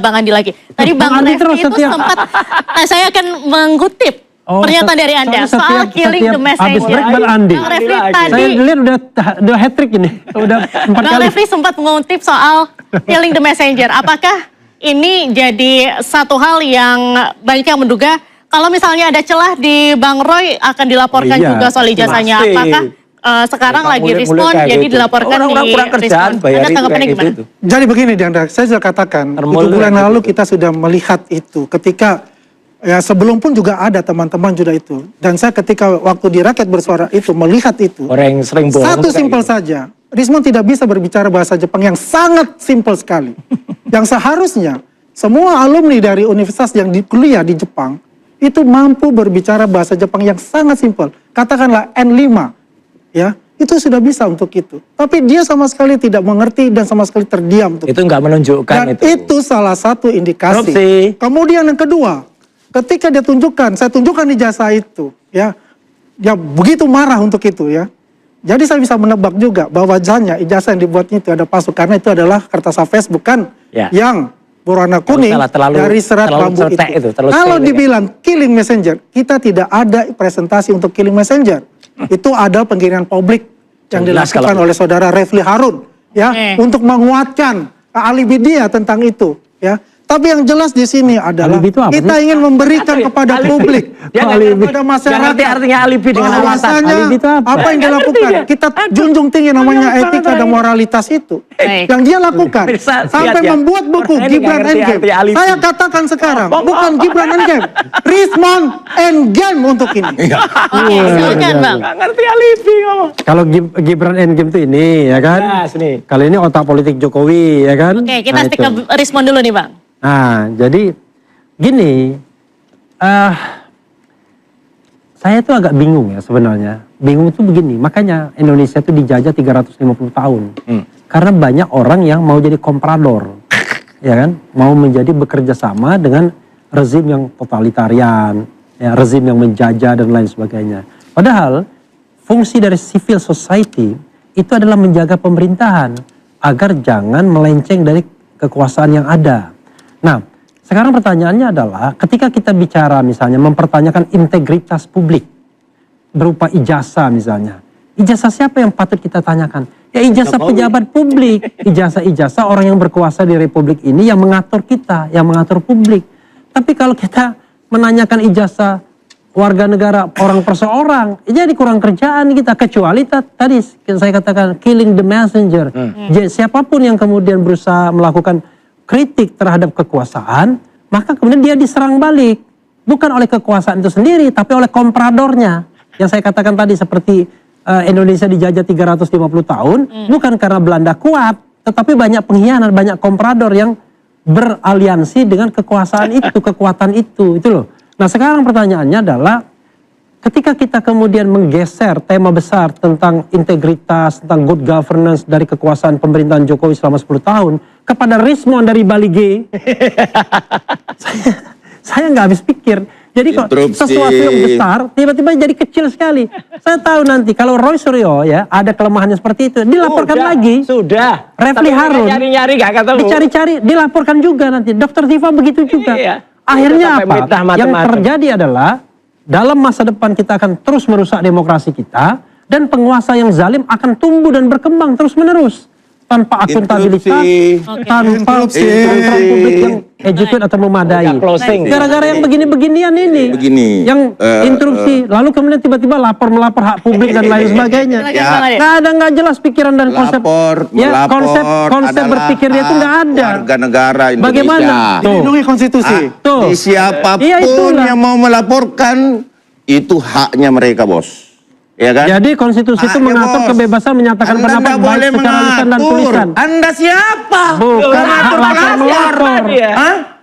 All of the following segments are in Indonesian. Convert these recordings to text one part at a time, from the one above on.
Bang Andi lagi. Tadi Bang Refli itu sempat, saya akan mengutip pernyataan dari Anda soal killing the messenger. Bang Refli tadi, saya lihat udah hat-trick ini, udah 4 kali. Bang Refli sempat mengutip soal killing the messenger. Apakah ini jadi satu hal yang banyak yang menduga kalau misalnya ada celah di Bang Roy akan dilaporkan juga soal ijazahnya? Apakah sekarang lagi respon jadi gitu. dilaporkan di respon? Anda tanggapannya gimana? Gitu. Jadi begini Diandra, saya sudah katakan 7 bulan lalu kita sudah melihat itu ketika ya sebelum pun juga ada teman-teman juga itu. Dan saya ketika waktu di Rakyat Bersuara itu melihat itu. Orang yang sering bohong. Satu simpel saja, Rismon tidak bisa berbicara bahasa Jepang yang sangat simpel sekali. Yang seharusnya semua alumni dari universitas yang kuliah di Jepang itu mampu berbicara bahasa Jepang yang sangat simpel. Katakanlah N5. Ya, itu sudah bisa untuk itu. Tapi dia sama sekali tidak mengerti dan sama sekali terdiam. Itu nggak menunjukkan dan itu salah satu indikasi. Korupsi. Kemudian yang kedua, ketika dia tunjukkan, saya tunjukkan ijazah itu, ya, dia begitu marah untuk itu, ya. Jadi saya bisa menebak juga bahwa ijazah yang dibuatnya itu ada palsu karena itu adalah kertas Facebook kan, ya, yang berwarna kuning dari serat bambu itu. Kalau dibilang killing messenger, kita tidak ada presentasi untuk killing messenger. Itu ada penggiringan publik yang dilakukan oleh saudara Refli Harun, ya, untuk menguatkan alibi dia tentang itu, ya. Tapi yang jelas di sini adalah kita ingin memberikan kepada publik, kepada masyarakat, artinya alibi dengan alasan. Apa yang dilakukan. Kita junjung tinggi namanya etika dan moralitas itu. Yang dia lakukan sampai membuat buku Gibran Endgame. Saya katakan sekarang, bukan Gibran Endgame, Rismon Endgame untuk ini. Silakan Bang. Nggak ngerti alibi kamu. Kalau Gibran Endgame itu ini, ya kan? Kali ini otak politik Jokowi, ya kan? Oke, kita stick ke Rismon dulu nih Bang. Nah, jadi gini, saya tuh agak bingung ya sebenarnya. Bingung itu begini, makanya Indonesia itu dijajah 350 tahun. Karena banyak orang yang mau jadi komprador, ya kan? Mau menjadi bekerja sama dengan rezim yang totalitarian, ya, rezim yang menjajah dan lain sebagainya. Padahal fungsi dari civil society itu adalah menjaga pemerintahan agar jangan melenceng dari kekuasaan yang ada. Nah, sekarang pertanyaannya adalah ketika kita bicara misalnya mempertanyakan integritas publik berupa ijazah misalnya. Ijazah siapa yang patut kita tanyakan? Ya ijazah pejabat publik, ijazah orang yang berkuasa di republik ini yang mengatur kita, yang mengatur publik. Tapi kalau kita menanyakan ijazah warga negara orang perseorang, jadi kurang kerjaan kita, kecuali tadi saya katakan killing the messenger. Jadi siapapun yang kemudian berusaha melakukan kritik terhadap kekuasaan, maka kemudian dia diserang balik. Bukan oleh kekuasaan itu sendiri, tapi oleh kompradornya. Yang saya katakan tadi seperti Indonesia dijajah 350 tahun, bukan karena Belanda kuat, tetapi banyak pengkhianat, banyak komprador yang beraliansi dengan kekuasaan itu, kekuatan itu loh. Nah sekarang pertanyaannya adalah, ketika kita kemudian menggeser tema besar tentang integritas, tentang good governance dari kekuasaan pemerintahan Jokowi selama 10 tahun, kepada Rismon dari Bali G, saya nggak habis pikir. Jadi kok sesuatu yang besar tiba-tiba jadi kecil sekali. Saya tahu nanti kalau Roy Suryo ya ada kelemahannya seperti itu, dilaporkan lagi. Sudah. Refli Harun nyari-nyari gak ketemu. Dicari-cari, dilaporkan juga nanti. Dr. Tifa begitu juga. Akhirnya apa? Yang terjadi adalah dalam masa depan kita akan terus merusak demokrasi kita, dan penguasa yang zalim akan tumbuh dan berkembang terus-menerus tanpa akuntabilitas, tanpa kontrol publik yang educate atau memadai. Gara-gara yang begini-beginian ini, yang interupsi, lalu kemudian tiba-tiba melapor hak publik dan lain sebagainya. Nggak jelas pikiran dan konsep. Konsep berpikirnya itu nggak ada. Warga negara Indonesia. Bagaimana? Dilindungi konstitusi. Siapapun yang mau melaporkan itu haknya mereka, bos. Ya kan? Jadi konstitusi itu mengatur kebebasan menyatakan pendapat baik secara lisan dan tulisan. Anda siapa? Bukan hak lapor melapor.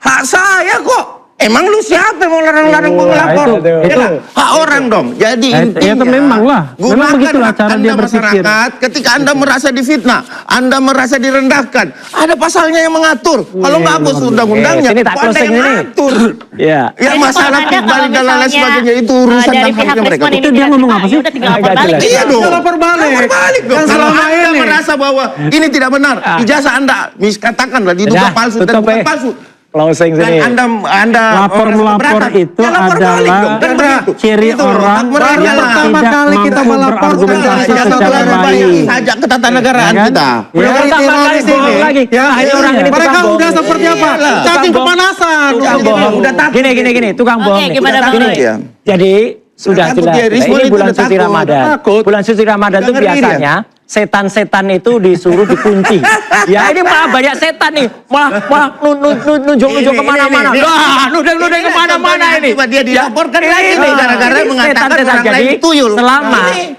Hak saya kok. Emang lu siapa yang mau larang-larang melapor? itu. Hak orang dong. Jadi Ya, itu memang lah. Memang gunakan begitulah hak cara Anda dia berpikir. masyarakat ketika Anda merasa difitnah, Anda merasa direndahkan. Ada pasalnya yang mengatur. Kalau nggak hapus undang-undangnya, Sini tak kok Anda closing yang ini. ngatur. Ya. Ya Jadi masalah kalau Anda pribadi dan lain misalnya sebagainya itu urusan dari dan pihak haknya mereka. Risman ini Itu dia tidak ngomong terima, apa sih? ya udah tinggal lapor Agak balik. jelas. Iya dong. lapor balik. Lapor balik dong. Yang Kalau selama Anda ini. merasa bahwa ini tidak benar, ijazah Anda katakanlah diduga Dah, palsu dan tutup, bukan eh. palsu. Closing Dan sini. Anda Lapor merasa melapor keberatan, itu ya lapor balik adalah dong. Kan begitu. ciri Itu loh, orang hak mereka yang lah. pertama tidak kali kita mampu melapor, berargumentasi Jangan secara terlalu baik. baik sajak ketatanegaraan Ya kan? kita. Ya. Dari Pertama teroris kali bohong ini, lagi. ya, Nah, ini orang ini mereka tukang udah bohong. seperti apa? Iyalah. Cacing Tukang bohong. kepanasan. Tukang Jadi bohong. udah takut Gini, tukang Oke, bohong. nih. gimana Bang Gini, Roy? ya. Jadi sudah takut jelas. dia, Rismon Ini itu bulan udah suci takut. Ramadan. Takut. Bulan suci Ramadan Udah itu ngeri dia. biasanya setan-setan itu disuruh dikunci. Ya ini malah banyak setan nih. Malah nunjuk-nunjuk Ini, kemana-mana. ini. Wah, nudeng-nudeng Inilah kemana-mana contohnya ini. akibat dia dilaporkan lagi nih, gara-gara Ini mengatakan setan-setan. orang lain Jadi tuyul.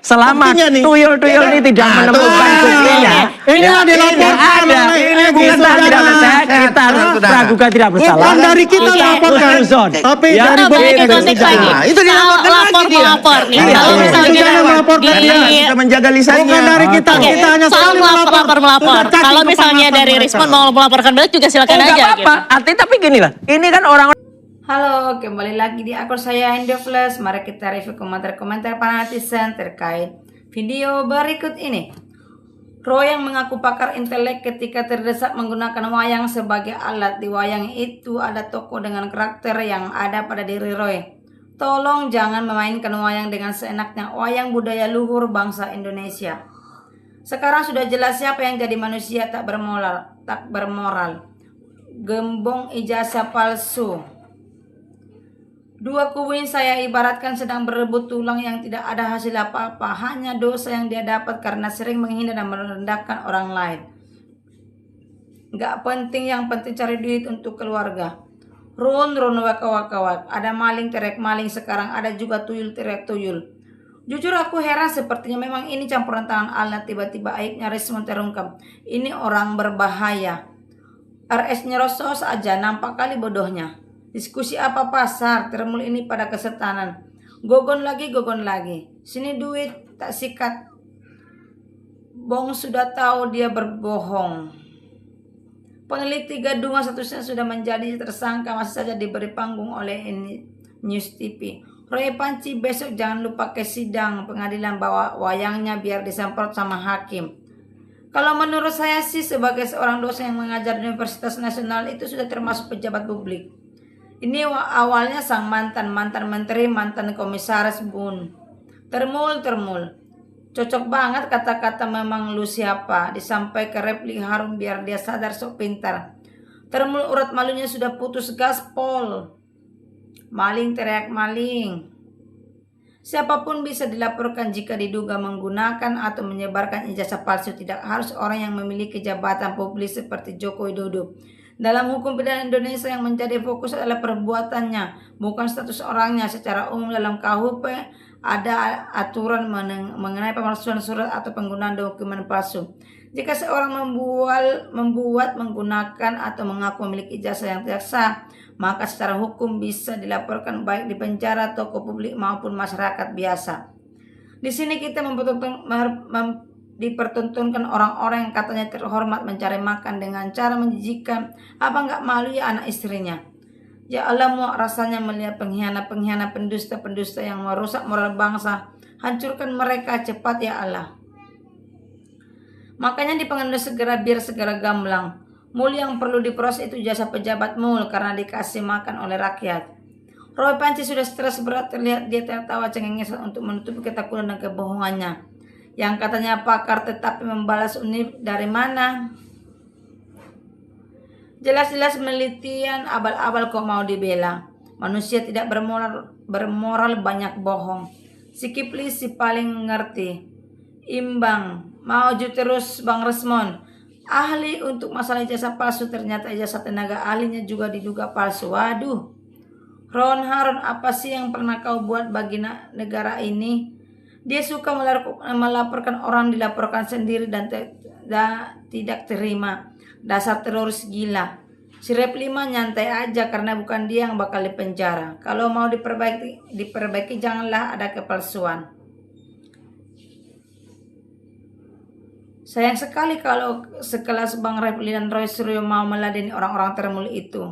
selama Buktinya nih. tuyul-tuyul ini tidak Ah, menemukan tuh. buktinya. Inilah dilaporkan Ada. oleh Ini Egy bukan Sujana. tidak percaya. Kita Saudara. praduga tidak bersalah. Bukan dari kita Oke. laporkan, Husnuzon. tapi Ya, dari Kita balik ke itu konteks sudah. lagi. Nah, itu dilaporkan lagi dia. Lapor nih. Iya. Kalau Iya. misalnya Jangan melaporkan di dia. Bisa menjaga lisannya. Bukan dari kita, Oke, kita hanya soal sekali melapor. Sudah cacing Kalau misalnya kepanasan dari mereka. Risman mau melaporkan balik juga silakan Enggak aja. apa-apa. Artinya tapi gini lah. Ini kan orang Halo, kembali lagi di akun saya Hendofles. Mari kita review komentar-komentar para netizen terkait video berikut ini. Roy yang mengaku pakar intelek ketika terdesak menggunakan wayang sebagai alat. Di wayang itu ada tokoh dengan karakter yang ada pada diri Roy. Tolong jangan memainkan wayang dengan seenaknya. Wayang budaya luhur bangsa Indonesia. Sekarang sudah jelas siapa yang jadi manusia tak bermoral. Gembong ijazah palsu. Dua kubu saya ibaratkan sedang berebut tulang yang tidak ada hasil apa-apa. Hanya dosa yang dia dapat karena sering menghina dan merendahkan orang lain. Gak penting, yang penting cari duit untuk keluarga. Run wak. Ada maling teriak maling, sekarang ada juga tuyul teriak tuyul. Jujur aku heran, sepertinya memang ini campuran tangan Allah. Tiba-tiba aibnya Rismon terungkap. Ini orang berbahaya. RS nyerosos aja, nampak kali bodohnya. Diskusi apa pasar, termul ini pada kesetanan. Gogon lagi. Sini duit, tak sikat. Bong sudah tahu dia berbohong. Peneliti Gadungan statusnya sudah menjadi tersangka, masih saja diberi panggung oleh News TV. Roy Panci besok jangan lupa ke sidang pengadilan bawa wayangnya biar disemprot sama hakim. Kalau menurut saya sih sebagai seorang dosen yang mengajar di Universitas Nasional itu sudah termasuk pejabat publik. Ini awalnya sang mantan menteri, mantan komisaris BUN. Termul. Cocok banget kata-kata memang lu siapa. Disampaikan replik harum biar dia sadar sok pintar. Termul urat malunya sudah putus gaspol. Maling teriak maling. Siapapun bisa dilaporkan jika diduga menggunakan atau menyebarkan ijazah palsu. Tidak harus orang yang memiliki jabatan publik seperti Joko Widodo. Dalam hukum pidana Indonesia yang menjadi fokus adalah perbuatannya, bukan status orangnya. Secara umum dalam KUHP ada aturan mengenai pemalsuan surat atau penggunaan dokumen palsu. Jika seorang membuat, menggunakan atau mengaku memiliki ijazah yang tidak sah, maka secara hukum bisa dilaporkan baik di penjara, toko publik maupun masyarakat biasa. Di sini kita dipertontonkan orang-orang yang katanya terhormat mencari makan dengan cara menjijikan. Apa nggak malu ya anak istrinya? Ya Allah, muak rasanya melihat pengkhianat pendusta yang merusak moral bangsa. Hancurkan mereka cepat ya Allah. Makanya di pengadilan biar segera gamblang. Mul yang perlu diproses itu jasa pejabat mul karena dikasih makan oleh rakyat. Roy Panci sudah stres berat, terlihat dia tertawa cengengesan untuk menutupi ketakutan dan kebohongannya. Yang katanya pakar tetapi membalas univ dari mana? Jelas-jelas penelitian abal-abal kok mau dibela. Manusia tidak bermoral banyak bohong. Si Kipli si paling ngerti. Imbang, maju terus Bang Rismon. Ahli untuk masalah ijazah palsu, ternyata ijazah tenaga ahlinya juga diduga palsu. Waduh. Ron Harun, apa sih yang pernah kau buat bagi negara ini? Dia suka melaporkan orang, dilaporkan sendiri dan tidak terima. Dasar teroris gila. Si Repli mah nyantai aja karena bukan dia yang bakal dipenjara. Kalau mau diperbaiki janganlah ada kepalsuan. Sayang sekali kalau sekelas Bang Repli dan Roy Suryo mau meladeni orang-orang termulia itu.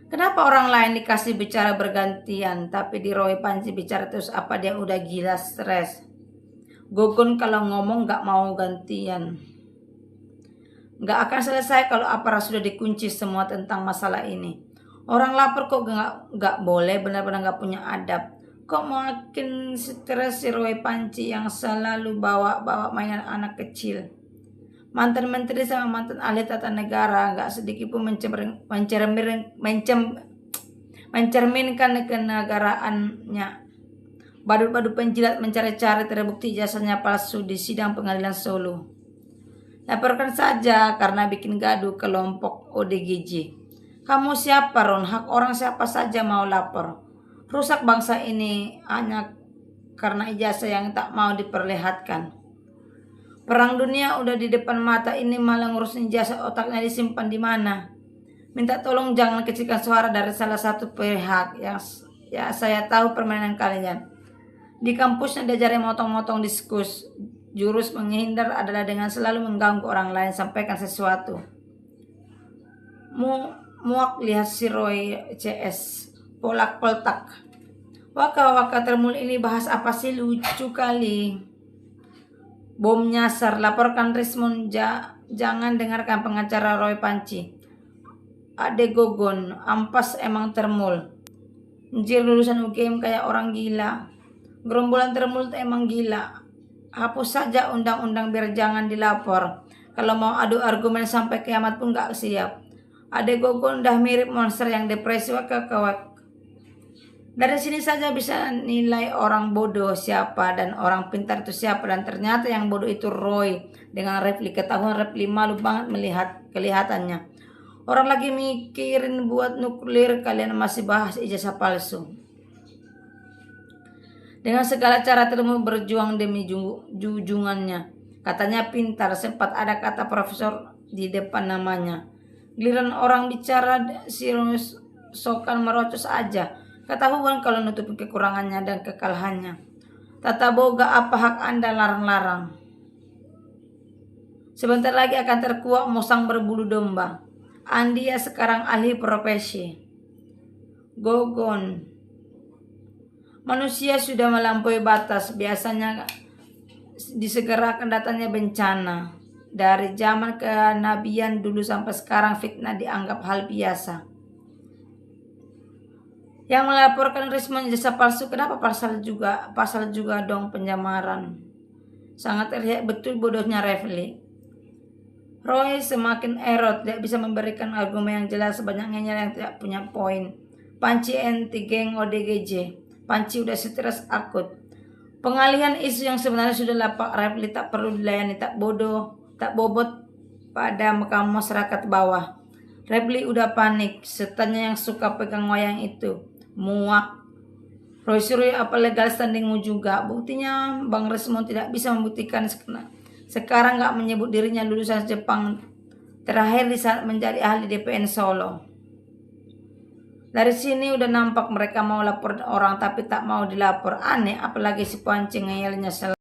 Kenapa orang lain dikasih bicara bergantian, tapi di Roy Panji bicara terus? Apa dia udah gila stres? Gogon kalau ngomong gak mau gantian. Gak akan selesai kalau aparat sudah dikunci semua tentang masalah ini. Orang lapor kok gak boleh, benar-benar gak punya adab. Kok makin stres si Roy Panci yang selalu bawa mainan anak kecil. Mantan menteri sama mantan ahli tata negara gak sedikit pun mencerminkan kenegaraannya. Badut-badut penjilat mencari-cari terbukti jasanya palsu di sidang pengadilan Solo. Laporkan saja karena bikin gaduh kelompok ODGJ. Kamu siapa Ron? Hak orang siapa saja mau lapor. Rusak bangsa ini hanya karena ijazah yang tak mau diperlihatkan. Perang dunia udah di depan mata, ini malah ngurusin ijazah, otaknya disimpan di mana? Minta tolong jangan kecilkan suara dari salah satu pihak yang ya saya tahu permainan kalian. Di kampusnya diajari motong-motong diskus. Jurus menghindar adalah dengan selalu mengganggu orang lain, sampaikan sesuatu. Muak lihat si Roy CS polak-poltak. Waka termulia ini bahas apa sih, lucu kali. Bom nyasar, laporkan Rismon, jangan dengarkan pengacara Roy Panci. Ade Gogon, ampas emang termul. Anjir lulusan UGM kayak orang gila. Gerombolan termul emang gila. Hapus saja undang-undang biar jangan dilapor. Kalau mau adu argumen sampai kiamat pun gak siap. Ade Gogon udah mirip monster yang depresi wakak. Dari sini saja bisa nilai orang bodoh siapa dan orang pintar itu siapa. Dan ternyata yang bodoh itu Roy. Dengan Repli, ketahuan Repli malu banget melihat kelihatannya. Orang lagi mikirin buat nuklir, kalian masih bahas ijazah palsu. Dengan segala cara termu berjuang demi junjungannya. Katanya pintar, sempat ada kata profesor di depan namanya. Giliran orang bicara si sokan merocos aja. Ketahuan kalau nutupin kekurangannya dan kekalahannya. Tata boga apa hak Anda larang-larang. Sebentar lagi akan terkuak musang berbulu domba. Andi ya sekarang ahli profesi. Gogon. Manusia sudah melampaui batas, biasanya disegerakan datangnya bencana. Dari zaman kenabian dulu sampai sekarang fitnah dianggap hal biasa. Yang melaporkan Rismon jasa palsu, kenapa pasal juga dong penyamaran. Sangat terlihat betul bodohnya Repli. Roy semakin erot, tidak bisa memberikan argumen yang jelas, banyaknya yang tidak punya poin. Panci anti geng ODGJ. Panci udah stres akut. Pengalihan isu yang sebenarnya sudah lapak, Repli tak perlu dilayani, tak bobot pada masyarakat bawah. Repli udah panik, setannya yang suka pegang wayang itu. Muak. Roy Suryo apa legal standingmu juga? Buktinya Bang Rismon tidak bisa membuktikan sekarang gak menyebut dirinya lulusan Jepang. Terakhir di saat menjadi ahli DPN Solo. Dari sini udah nampak mereka mau lapor orang tapi tak mau dilapor. Aneh, apalagi si Panci ngeyelnya